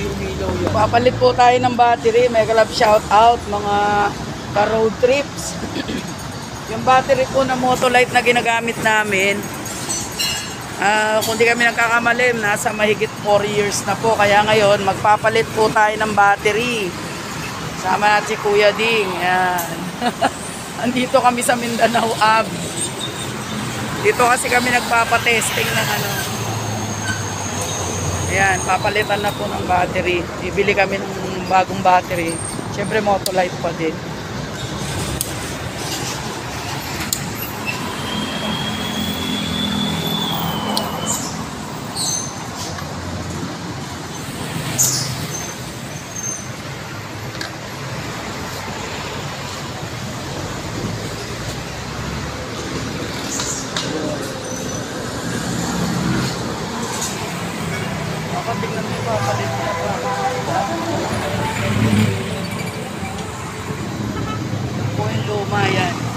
umilaw yan. Papalit po tayo ng battery. Mega love shout out mga ka-road trips. Yung battery po na Motolite na ginagamit namin, kung di kami nagkakamalim, nasa mahigit 4 years na po. Kaya ngayon, magpapalit po tayo ng battery. Sama natin si Kuya Ding. Yan. Andito kami sa Mindanao Ab. Dito kasi kami nagpapatesting ng ano. Ayan, papalitan na po ng battery. Bibili kami ng bagong battery. Siyempre Motolite pa din. Tingnan mo, papalit na po. Po yung luma yan.